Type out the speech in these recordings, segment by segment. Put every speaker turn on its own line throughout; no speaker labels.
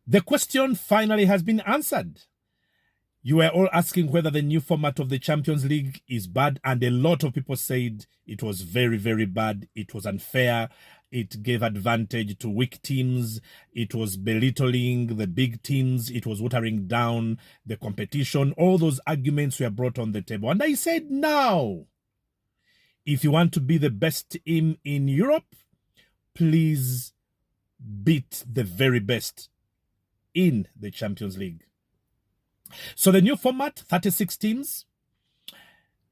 The question finally has been answered. You were all asking whether the new format of the Champions League is bad, and a lot of people said it was very, very bad. It was unfair. It gave advantage to weak teams. It was belittling the big teams. It was watering down the competition. All those arguments were brought on the table. And I said, now, if you want to be the best team in Europe, please beat the very best in the Champions League. So the new format, 36 teams.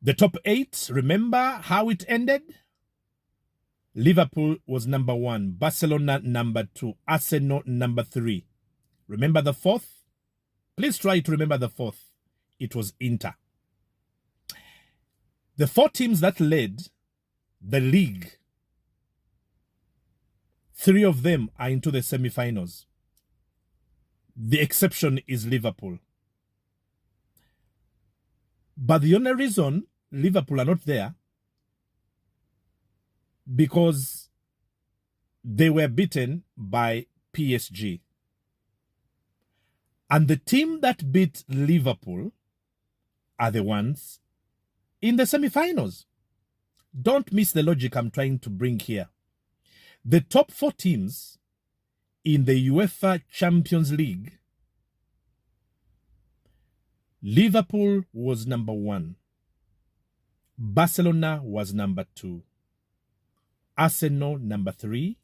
The top 8, remember how it ended? Liverpool was number 1, Barcelona number 2, Arsenal number 3. Remember the 4th? Please try to remember the 4th. It was Inter. The 4 teams that led the league, 3 of them are into the semi-finals. The exception is Liverpool. But the only reason Liverpool are not there because they were beaten by PSG. And the team that beat Liverpool are the ones in the semi-finals. Don't miss the logic I'm trying to bring here. The top 4 teams in the UEFA Champions League, Liverpool was number 1. Barcelona was number 2. Arsenal number 3.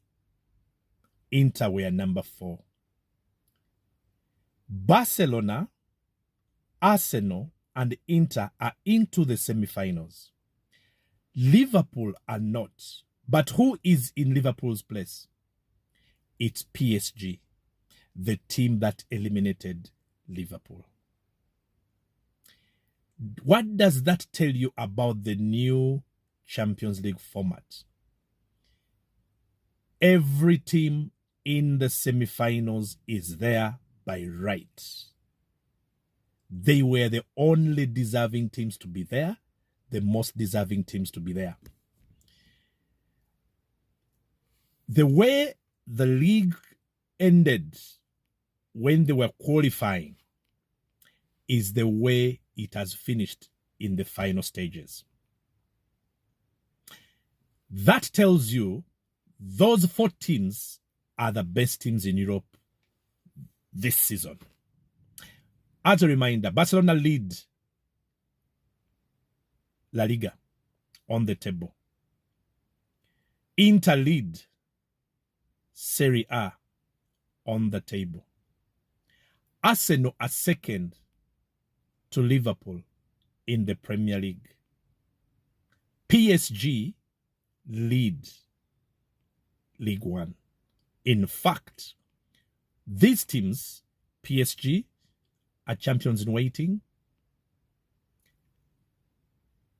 Inter were number 4. Barcelona, Arsenal, and Inter are into the semi-finals. Liverpool are not. But who is in Liverpool's place? It's PSG, the team that eliminated Liverpool. What does that tell you about the new Champions League format? Every team in the semi-finals is there by right. They were the only deserving teams to be there, the most deserving teams to be there. The way the league ended when they were qualifying is the way it has finished in the final stages. That tells you those 4 teams are the best teams in Europe this season. As a reminder, Barcelona lead La Liga on the table. Inter lead Serie A on the table. Arsenal are second to Liverpool in the Premier League. PSG lead League One. In fact, these teams, PSG, are champions in waiting.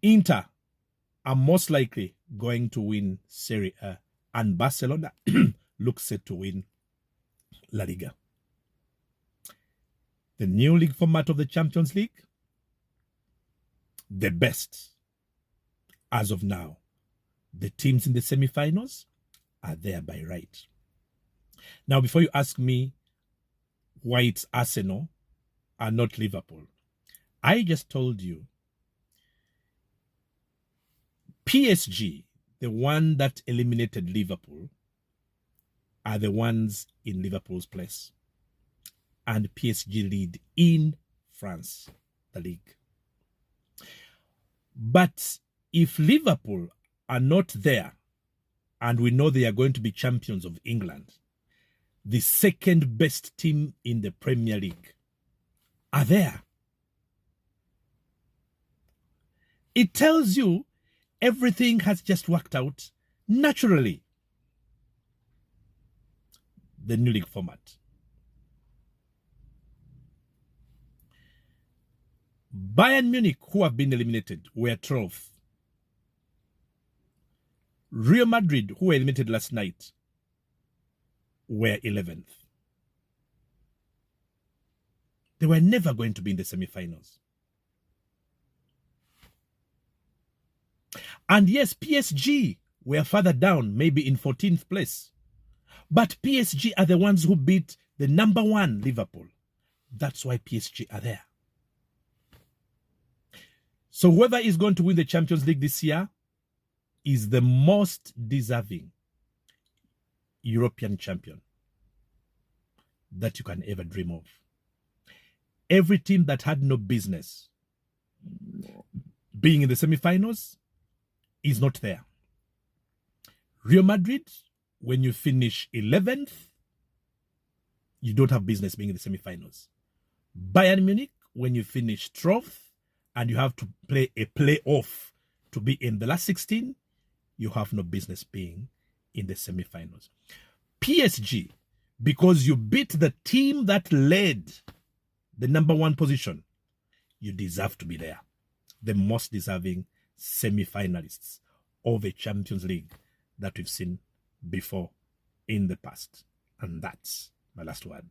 Inter are most likely going to win Serie A, and Barcelona looks set to win La Liga. The new league format of the Champions League, the best as of now. The teams in the semi-finals are there by right. Now, before you ask me why it's Arsenal and not Liverpool, I just told you PSG, the one that eliminated Liverpool, are the ones in Liverpool's place. And PSG lead in France, the league. But if Liverpool are not there, and we know they are going to be champions of England, the second best team in the Premier League are there. It tells you everything has just worked out naturally. The new league format. Bayern Munich, who have been eliminated, were 12th. Real Madrid, who were eliminated last night, were 11th. They were never going to be in the semi-finals. And yes, PSG were further down, maybe in 14th place. But PSG are the ones who beat the number one Liverpool. That's why PSG are there. So whoever is going to win the Champions League this year is the most deserving European champion that you can ever dream of. Every team that had no business being in the semi-finals is not there. Real Madrid, when you finish 11th, you don't have business being in the semi-finals. Bayern Munich, when you finish 12th and you have to play a playoff to be in the last 16, you have no business being in the semi-finals. PSG, because you beat the team that led the number one position, you deserve to be there. The most deserving semi-finalists of a Champions League that we've seen before in the past. And that's my last word.